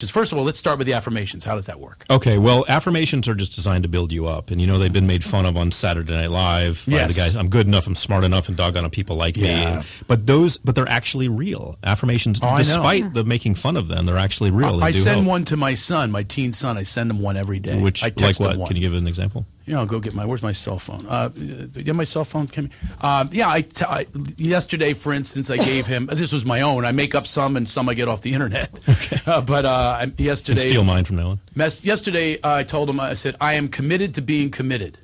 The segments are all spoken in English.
First of all, let's start with the affirmations. How does that work? Okay, well, affirmations are just designed to build you up. And, they've been made fun of on Saturday Night Live. By the guys, I'm good enough, I'm smart enough, and doggone it, people like me. But they're actually real. Affirmations, despite the making fun of them, they're actually real. I send one to my son, my teen son. I send him one every day. I text him one. Can you give an example? I'll go get where's my cell phone? Do you have my cell phone? Yesterday, for instance, I gave him, this was my own. I make up some and some I get off the internet. Okay. Yesterday. Steal mine from now on. Yesterday, I told him, I said, I am committed to being committed.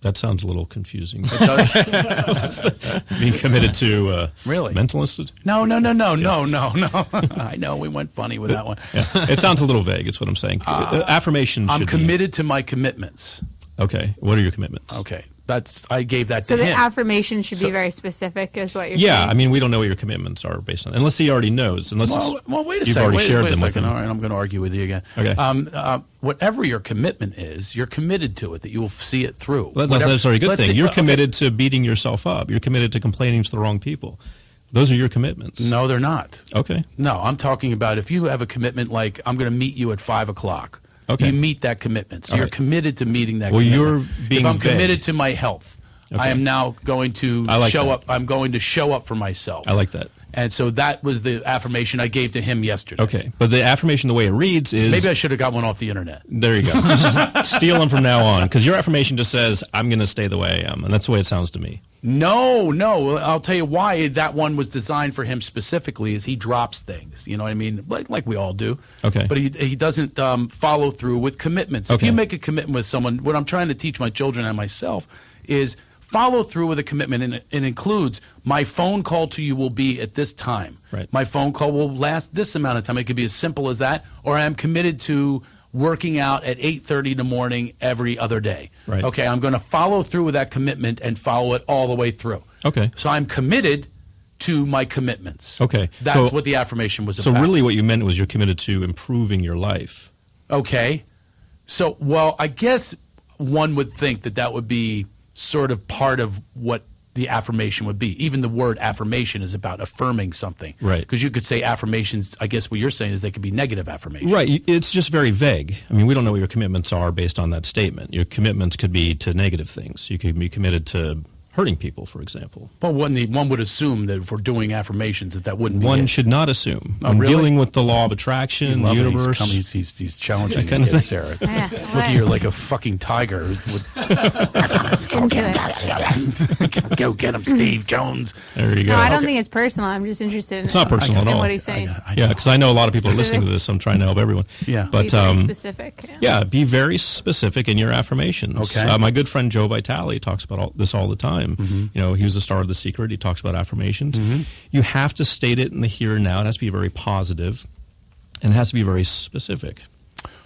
That sounds a little confusing. It does. Being committed to really? Mental institute? No. I know, we went funny with that one. Yeah. It sounds a little vague, is what I'm saying. Affirmations I'm committed to my commitments. Okay. What are your commitments? Okay. I gave that to him. So the affirmation should be very specific, is what you're saying? Yeah, I mean, we don't know what your commitments are based on, unless he already knows. Unless wait a you've second. already shared them with him. All right, I'm going to argue with you again. Okay. Whatever your commitment is, you're committed to it, that you will see it through. Well, that's not necessarily a good thing. You're committed to beating yourself up. You're committed to complaining to the wrong people. Those are your commitments. No, they're not. Okay. No, I'm talking about if you have a commitment like, I'm going to meet you at 5 o'clock. Okay. You meet that commitment. So you're committed to meeting that commitment. Well, you're being If I'm vague. committed to my health, I am now going to show up. I'm going to show up for myself. I like that. And so that was the affirmation I gave to him yesterday. Okay. But the affirmation, the way it reads is... Maybe I should have got one off the internet. There you go. Steal them from now on. Because your affirmation just says, I'm going to stay the way I am. And that's the way it sounds to me. No. I'll tell you why that one was designed for him specifically is he drops things. You know what I mean? Like we all do. Okay. But he doesn't follow through with commitments. Okay. If you make a commitment with someone, what I'm trying to teach my children and myself is... follow through with a commitment, and it includes my phone call to you will be at this time. Right. My phone call will last this amount of time. It could be as simple as that, or I am committed to working out at 8:30 in the morning every other day. Right. Okay, I'm going to follow through with that commitment and follow it all the way through. Okay. So I'm committed to my commitments. Okay. That's what the affirmation was about. So really what you meant was you're committed to improving your life. Okay. So, well, I guess one would think that would be sort of part of what the affirmation would be. Even the word affirmation is about affirming something. Right. Because you could say affirmations, I guess what you're saying is they could be negative affirmations. Right. It's just very vague. I mean, we don't know what your commitments are based on that statement. Your commitments could be to negative things. You could be committed to hurting people, for example. Well, one would assume that if we're doing affirmations that wouldn't be One it. should not assume. Oh, When really? dealing with the law of attraction, the universe. He's challenging kind you, of Sarah. Yeah, Look at you like a fucking tiger. Go get him, Steve Jones. There you go. No, I don't think it's personal. I'm just interested in It's not personal at all. what he's saying. Yeah, because I know a lot of people are listening to this. So I'm trying to help everyone. Yeah. But, be very specific. Yeah, be very specific in your affirmations. Okay. My good friend Joe Vitale talks about this all the time. Mm-hmm. He was a star of The Secret. He talks about affirmations. Mm-hmm. You have to state it in the here and now. It has to be very positive, and it has to be very specific.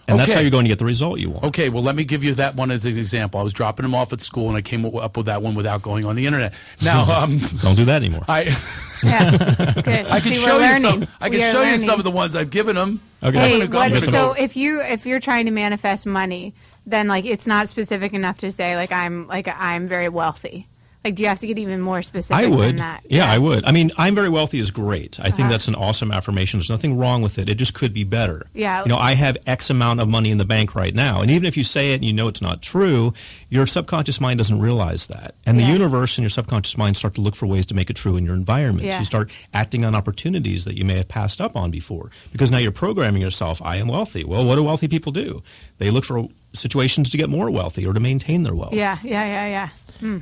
And that's how you're going to get the result you want. Okay, well, let me give you that one as an example. I was dropping him off at school, and I came up with that one without going on the internet. Now, don't do that anymore. Good. I can show you some. I can show you some of the ones I've given him. Okay. Hey, so if you're trying to manifest money, then it's not specific enough to say I'm very wealthy. Do you have to get even more specific than that? Yeah, I would. I mean, I'm very wealthy is great. I think that's an awesome affirmation. There's nothing wrong with it. It just could be better. Yeah. I have X amount of money in the bank right now. And even if you say it and you know it's not true, your subconscious mind doesn't realize that. And the universe and your subconscious mind start to look for ways to make it true in your environment. Yeah. So you start acting on opportunities that you may have passed up on before. Because now you're programming yourself, I am wealthy. Well, what do wealthy people do? They look for situations to get more wealthy or to maintain their wealth. Yeah.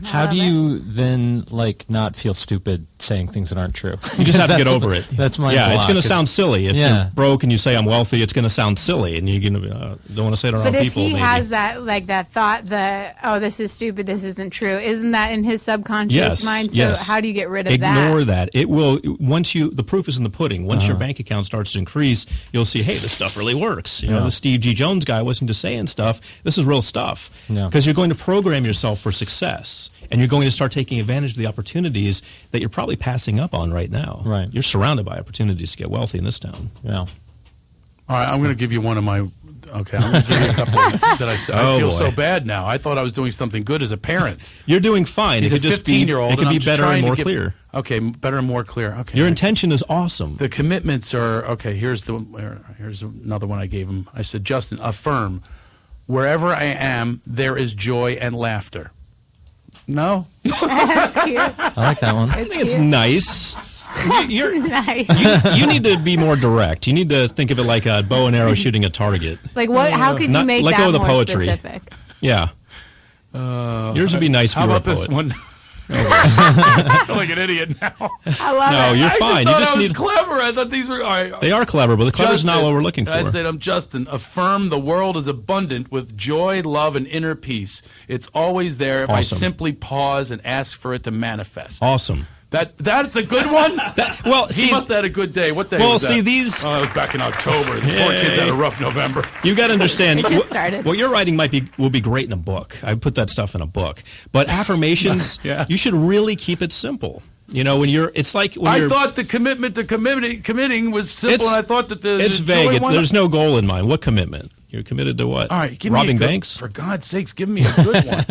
How do you then not feel stupid saying things that aren't true? You just have to get over it. That's my block. It's going to It's- sound silly. If you're broke and you say I'm wealthy, it's going to sound silly, and you're going to don't want to say it around But if people. he maybe. has that thought, this is stupid, this isn't true, isn't that in his subconscious mind? So how do you get rid of that? Ignore that. It will the proof is in the pudding. Once your bank account starts to increase, you'll see, hey, this stuff really works. The Steve G. Jones guy wasn't just saying stuff. This is real stuff. Because you're going to program yourself for success, and you're going to start taking advantage of the opportunities that you're probably passing up on right now. Right. You're surrounded by opportunities to get wealthy in this town. Yeah. All right, I'm going to give you one of my. Okay, I'm going to give you a couple that I said. I feel so bad now. I thought I was doing something good as a parent. You're doing fine. He's it could a just 15-year-old. It could be better and more clear. Okay, better and more clear. Okay. Your intention is awesome. The commitments are, okay, here's another one I gave him. I said, Justin, affirm, wherever I am, there is joy and laughter. No? That's cute. I like that one. I think it's nice. Nice. You need to be more direct. You need to think of it like a bow and arrow shooting a target. Like what? How could you make let that go of the more poetry. specific? Yeah. Yours would be nice if How you were a about this poet. one? I feel like an idiot now. I love No, it. you're I fine. thought You just I was need. clever. I thought these were. All right. They are clever, but the clever's not what we're looking for. I said, I'm Justin. Affirm the world is abundant with joy, love, and inner peace. It's always there if I Awesome. simply pause and ask for it to manifest. Awesome. That's a good one. Well, He see, must have had a good day. What day Well, was that? see, these- Oh, that was back in October. The poor kids had a rough November. you got to understand. It just started. What you're writing will be great in a book. I put that stuff in a book. But affirmations, Yeah. you should really keep it simple. You know, it's like when I you're. thought the commitment to committing was simple, and I thought that It's the vague. joy one- There's no goal in mind. What commitment? You're committed to what? All right, give robbing me a good, banks. For God's sakes, give me a good one.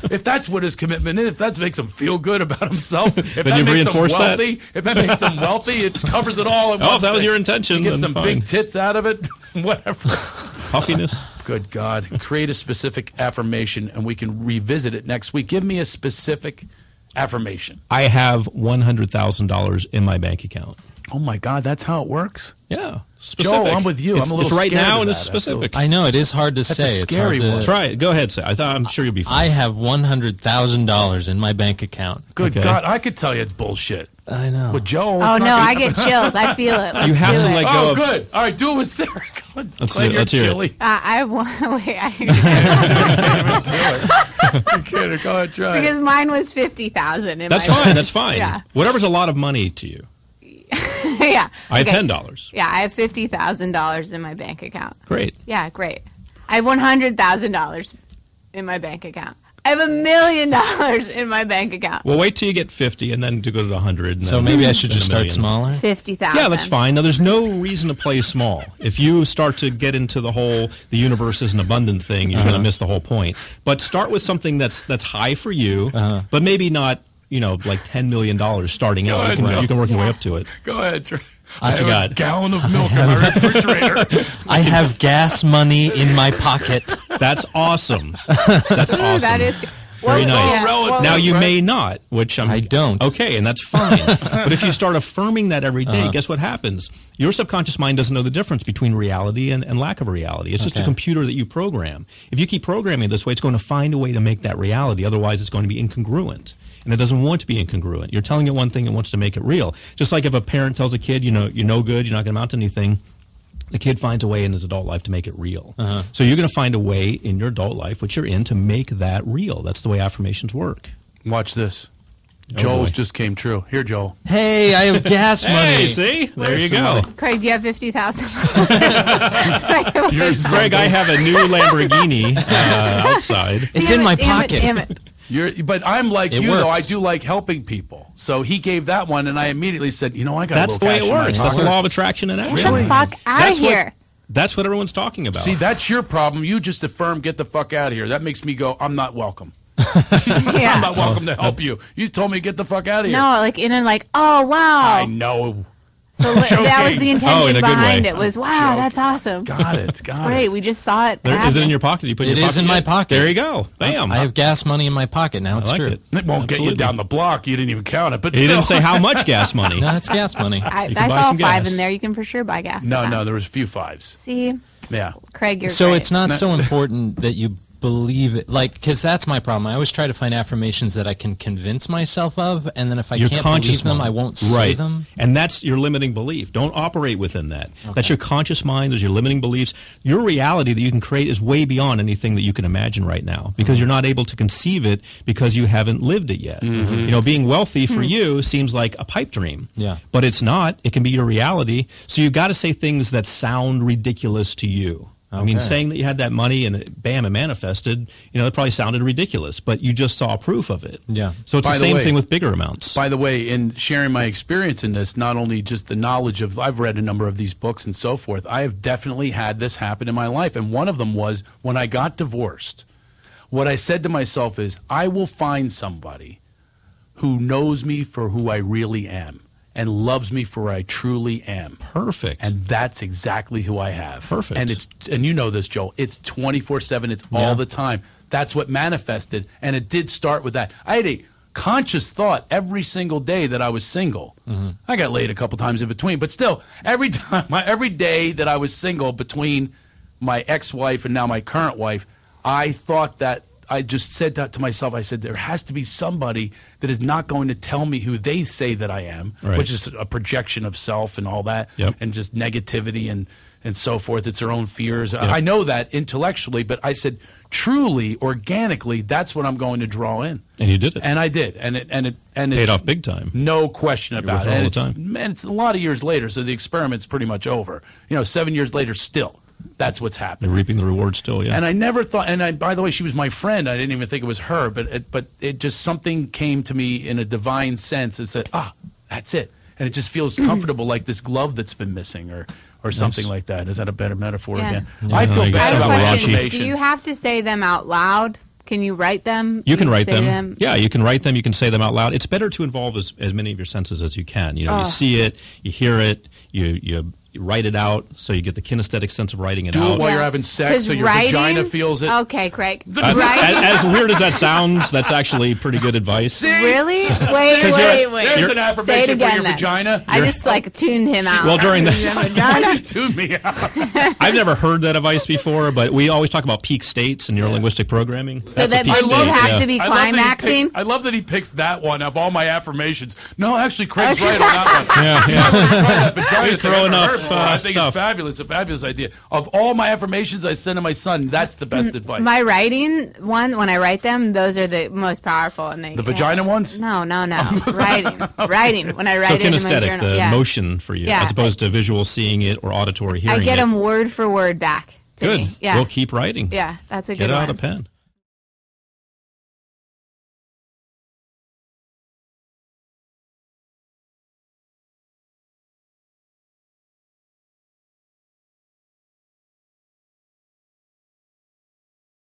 If that's what his commitment is, if that makes him feel good about himself, if Then that you've makes him reinforced that? wealthy, if that makes him wealthy, it covers it all. In Oh, one if that was thing. your intention, You get then some fine. big tits out of it, whatever. Puffiness. Good God, create a specific affirmation, and we can revisit it next week. Give me a specific affirmation. I have $100,000 in my bank account. Oh my God, that's how it works. Yeah, specific. Joel, I'm with you. It's, I'm a little it's right scared now of and it's that. I feel- specific. I know it is hard to That's a say. It's scary hard to one. Try it. Go ahead. I'm sure you'll be fine. I have $100,000 in my bank account. Good Okay. God, I could tell you it's bullshit. I know. With Joel, Oh it's no, not I gonna- get chills. I feel it. Let's You have do to it. let go Oh, of. good. All right, do it with Sarah. Let's hear it. I want. Wait, You can't. Go ahead, try. because mine was 50,000. That's fine. That's fine. Yeah. Whatever's a lot of money to you. Yeah. I have Okay. $10. Yeah, I have $50,000 in my bank account. Great. Yeah, great. I have $100,000 in my bank account. I have $1 million in my bank account. Well, wait till you get 50 and then to go to 100. And So then- maybe I should then just a start million. smaller? 50,000. Yeah, that's fine. Now, there's no reason to play small. If you start to get into the universe is an abundant thing, you're going to miss the whole point. But start with something that's high for you, but maybe not, like $10 million starting out. ahead, You Joe. can work your way up to it. Go ahead. Try. What you I have got? a gallon of milk in my refrigerator. I have gas money in my pocket. That's awesome. That's awesome. That is Very nice. relative. Now, you Right? may not, which I don't. Okay, and that's fine. But if you start affirming that every day, guess what happens? Your subconscious mind doesn't know the difference between reality and lack of reality. It's just a Okay. computer that you program. If you keep programming it this way, it's going to find a way to make that reality. Otherwise, it's going to be incongruent. And it doesn't want to be incongruent. You're telling it one thing, it wants to make it real. Just like if a parent tells a kid, you're no good, you're not going to amount to anything, the kid finds a way in his adult life to make it real. So you're going to find a way in your adult life, which you're in, to make that real. That's the way affirmations work. Watch this. Joel's boy. just came true. Here, Joel. Hey, I have gas money. Hey, see? There you go. Craig, do you have $50,000? Yours is Greg, I have a new Lamborghini outside. It's in my pocket. Damn it. But I'm like It you, though. worked. I do like helping people. So he gave that one, and I immediately said, I got That's a the little way cash it in my works. That's the pocket. law of attraction and Get action. the fuck out That's of what- here. That's what everyone's talking about. See, that's your problem. You just affirm, get the fuck out of here. That makes me go, I'm not welcome. Yeah. I'm not welcome to help you. You told me to get the fuck out of here. No, like in a oh wow. I know. So that was the Oh, intention in a good behind way. it. Was wow, that's awesome. Got it. It's Got great. it. We just saw it. Is it happen. in your pocket? You put it It in your is pocket in my yet? pocket. There you go. Bam. I have gas money in my pocket now. It's like true. it. It won't get you Absolutely. down the block. You didn't even count it. But He still. didn't say how much gas money. No, it's gas money. I can buy saw some 5 gas. in there. You can for sure buy gas. No, with no, that. there was a few fives. See, Yeah. Craig, you're So great. it's not so important that you believe it, because that's my problem. I always try to find affirmations that I can convince myself of, and then if I Your can't conscious believe them, mind. I won't say Right. them. And that's your limiting belief. Don't operate within that. That's your conscious mind, is your limiting beliefs. Your reality that you can create is way beyond anything that you can imagine right now, because you're not able to conceive it because you haven't lived it yet. Being wealthy for you seems like a pipe dream. Yeah. But it's not. It can be your reality. So you've got to say things that sound ridiculous to you. I mean, Okay. saying that you had that money and it manifested, it probably sounded ridiculous, but you just saw proof of it. Yeah. So it's By the the same way- thing with bigger amounts. By the way, in sharing my experience in this, not only just the knowledge of, I've read a number of these books and so forth, I have definitely had this happen in my life. And one of them was when I got divorced, what I said to myself is, I will find somebody who knows me for who I really am and loves me for who I truly am. Perfect. And that's exactly who I have. Perfect. And you know this, Joel. It's 24/7. It's all the time. That's what manifested, and it did start with that. I had a conscious thought every single day that I was single. I got laid a couple times in between, but still, every day that I was single between my ex-wife and now my current wife, I thought that. I just said that to myself. I said, there has to be somebody that is not going to tell me who they say that I am, which is a projection of self and all that, and just negativity and so forth. It's their own fears. I know that intellectually, but I said, truly, organically, that's what I'm going to draw in. And you did it. And I did. And it paid off big time. No question about it. And it's a lot of years later, so the experiment's pretty much over. 7 years later, still. That's what's happening. You're reaping the reward still, yeah. And I never thought, by the way, she was my friend. I didn't even think it was her, but it just, something came to me in a divine sense and said, that's it. And it just feels comfortable, like this glove that's been missing or something like that. Is that a better metaphor again? Yeah. I feel bad about affirmations. Do you have to say them out loud? Can you write them? You can write them. Yeah, you can write them. You can say them out loud. It's better to involve as many of your senses as you can. You see it, you hear it, you write it out, so you get the kinesthetic sense of writing it out. Do it while you're having sex, so your vagina feels it. Okay, Craig. As weird as that sounds, that's actually pretty good advice. See? Really? Wait. There's an affirmation for your vagina. I just tuned him out. Well, during that, you tuned me out. I've never heard that advice before, but we always talk about peak states in neurolinguistic programming. So that you have to be climaxing. I love that he picks that one of all my affirmations. No, actually, Craig's right on that one. We throw enough. I think it's fabulous. It's a fabulous idea. Of all my affirmations I send to my son, that's the best advice. My writing one, when I write them, those are the most powerful. And the vagina ones? No. Writing. When I write so it in my kinesthetic, journal. the motion for you, as opposed to visual seeing it or auditory hearing it. I get them word for word back to me. Good. We'll keep writing. Yeah, that's a good one. Get out a pen.